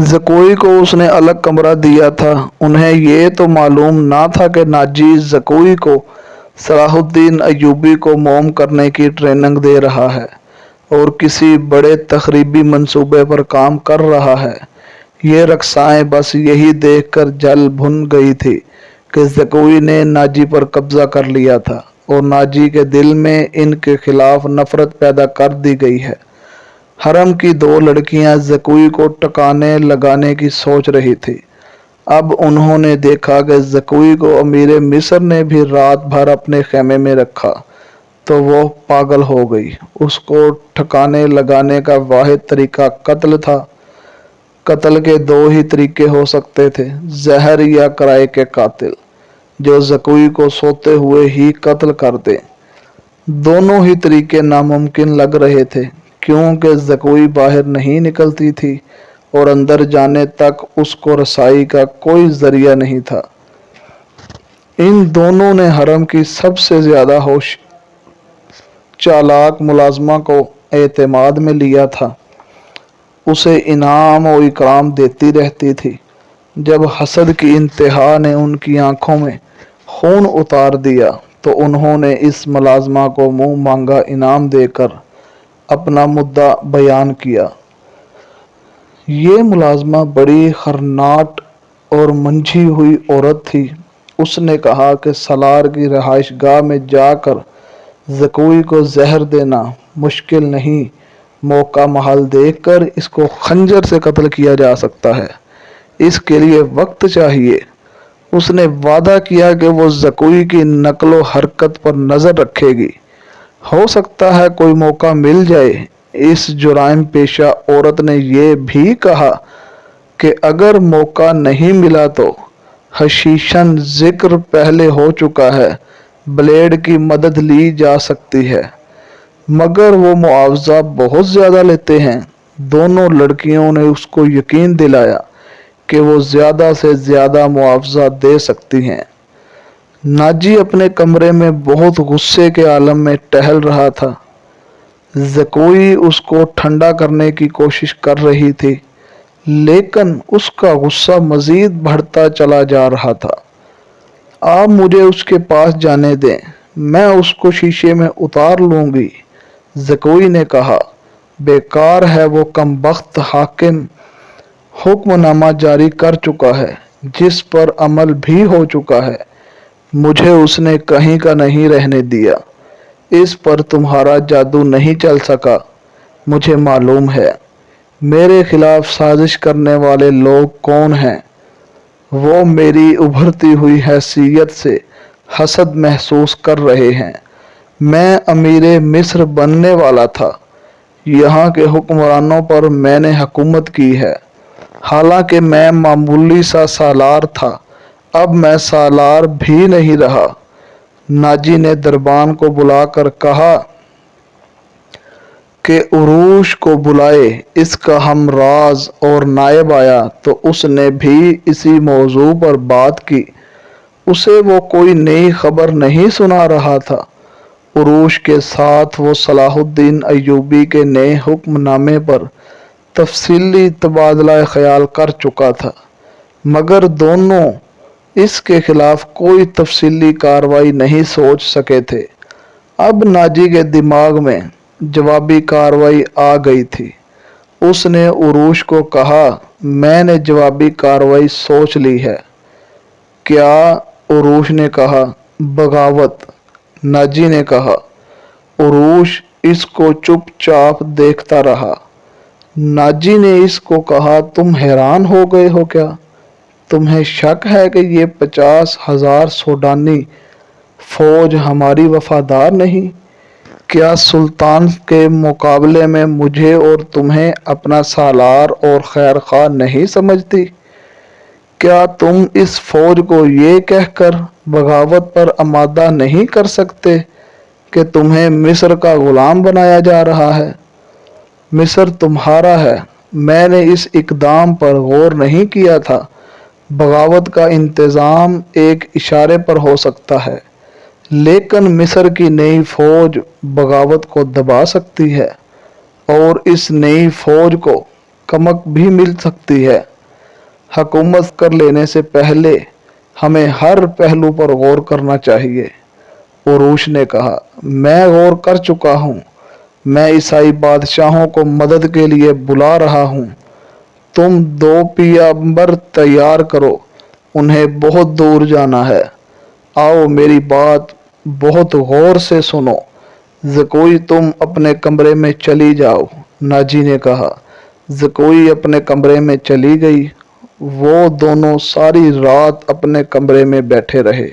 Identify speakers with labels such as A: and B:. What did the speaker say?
A: ज़कोई को उसने अलग कमरा दिया था। उन्हें ये तो मालूम ना था कि नाजी ज़कोई को सलाहुद्दीन अय्यूबी को मौम करने की ट्रेनिंग दे रहा है और किसी बड़े तखरीबी मंसूबे पर काम कर रहा है। ये रक्साएं बस यही देखकर जल भुन गई थी कि ज़कोई ने नाजी पर कब्जा कर लिया था और नाजी के दिल में इनके खिलाफ नफरत पैदा कर दी गई है। हरम की दो लड़कियां ज़कोई को टकाने लगाने की सोच रही थी। अब उन्होंने देखा कि ज़कोई को अमीर मिस्र ने भी रात भर अपने खेमे में रखा तो वो पागल हो गई। उसको ठिकाने लगाने का वाहिद तरीका कत्ल था। कत्ल के दो ही तरीके हो सकते थे, जहर या किराए के कातिल जो ज़कोई को सोते हुए ही कत्ल कर दे। दोनों ही तरीके नामुमकिन लग रहे थे क्योंकि ज़कोई बाहर नहीं निकलती थी और अंदर जाने तक उसको रसाई का कोई जरिया नहीं था। इन दोनों ने हरम की सबसे ज्यादा होश चालाक मुलाजमा को एतमाद में लिया था। उसे इनाम और इकराम देती रहती थी। जब हसद की इंतहा ने उनकी आंखों में खून उतार दिया तो उन्होंने इस मुलाजमा को मुंह मांगा इनाम देकर अपना मुद्दा बयान किया। ये मुलाजमा बड़ी खरनाट और मंझी हुई औरत थी। उसने कहा कि सलार की रहाइश गाह में जाकर ज़कोई को जहर देना मुश्किल नहीं, मौका महल देखकर इसको खंजर से कत्ल किया जा सकता है। इसके लिए वक्त चाहिए। उसने वादा किया कि वो ज़कोई की नकलो हरकत पर नज़र रखेगी। हो सकता है कोई मौका मिल जाए। इस जुराइम पेशा औरत ने यह भी कहा कि अगर मौका नहीं मिला तो हशीशन जिक्र पहले हो चुका है, ब्लेड की मदद ली जा सकती है, मगर वो मुआवजा बहुत ज़्यादा लेते हैं। दोनों लड़कियों ने उसको यकीन दिलाया कि वो ज़्यादा से ज़्यादा मुआवजा दे सकती हैं। नाजी अपने कमरे में बहुत गुस्से के आलम में टहल रहा था। ज़कोई उसको ठंडा करने की कोशिश कर रही थी, लेकिन उसका गुस्सा मज़ीद बढ़ता चला जा रहा था। आप मुझे उसके पास जाने दें, मैं उसको शीशे में उतार लूँगी, ज़कोई ने कहा। बेकार है, वो कमबख्त हाकिम हुक्मनामा जारी कर चुका है जिस पर अमल भी हो चुका है। मुझे उसने कहीं का नहीं रहने दिया। इस पर तुम्हारा जादू नहीं चल सका। मुझे मालूम है मेरे खिलाफ साजिश करने वाले लोग कौन हैं। वो मेरी उभरती हुई हैसियत से हसद महसूस कर रहे हैं। मैं अमीर मिस्र बनने वाला था। यहाँ के हुक्मरानों पर मैंने हुकूमत की है। हालांकि मैं मामूली सा सालार था, अब मैं सालार भी नहीं रहा। नाजी ने दरबान को बुलाकर कहा कि उरूश को बुलाए। इसका हमराज और नायब आया तो उसने भी इसी मौजू पर बात की। उसे वो कोई नई खबर नहीं सुना रहा था। उरूश के साथ वो सलाहुद्दीन अय्यूबी के नए हुक्मनामे पर तफसीली तबादला ख्याल कर चुका था, मगर दोनों इसके खिलाफ कोई तफसीली कार्रवाई नहीं सोच सके थे। अब नाजी के दिमाग में जवाबी कार्रवाई आ गई थी। उसने उरूश को कहा, मैंने जवाबी कार्रवाई सोच ली है। क्या? उरूश ने कहा। बगावत, नाजी ने कहा। उरूश इसको चुपचाप देखता रहा। नाजी ने इसको कहा, तुम हैरान हो गए हो क्या? तुम्हें शक है कि ये 50,000 सूडानी फौज हमारी वफादार नहीं? क्या सुल्तान के मुकाबले में मुझे और तुम्हें अपना सालार और खैर खा नहीं समझती? क्या तुम इस फौज को ये कहकर बगावत पर आमादा नहीं कर सकते कि तुम्हें मिस्र का गुलाम बनाया जा रहा है? मिस्र तुम्हारा है। मैंने इस इकदाम पर गौर नहीं किया था। बगावत का इंतज़ाम एक इशारे पर हो सकता है, लेकिन मिस्र की नई फौज बगावत को दबा सकती है और इस नई फौज को कमक भी मिल सकती है। हुकूमत कर लेने से पहले हमें हर पहलू पर गौर करना चाहिए। उरूश ने कहा, मैं गौर कर चुका हूँ। मैं ईसाई बादशाहों को मदद के लिए बुला रहा हूँ। तुम 2 पियंबर तैयार करो, उन्हें बहुत दूर जाना है। आओ मेरी बात बहुत गौर से सुनो। ज़कोई तुम अपने कमरे में चली जाओ, नाजी ने कहा। ज़कोई अपने कमरे में चली गई। वो दोनों सारी रात अपने कमरे में बैठे रहे।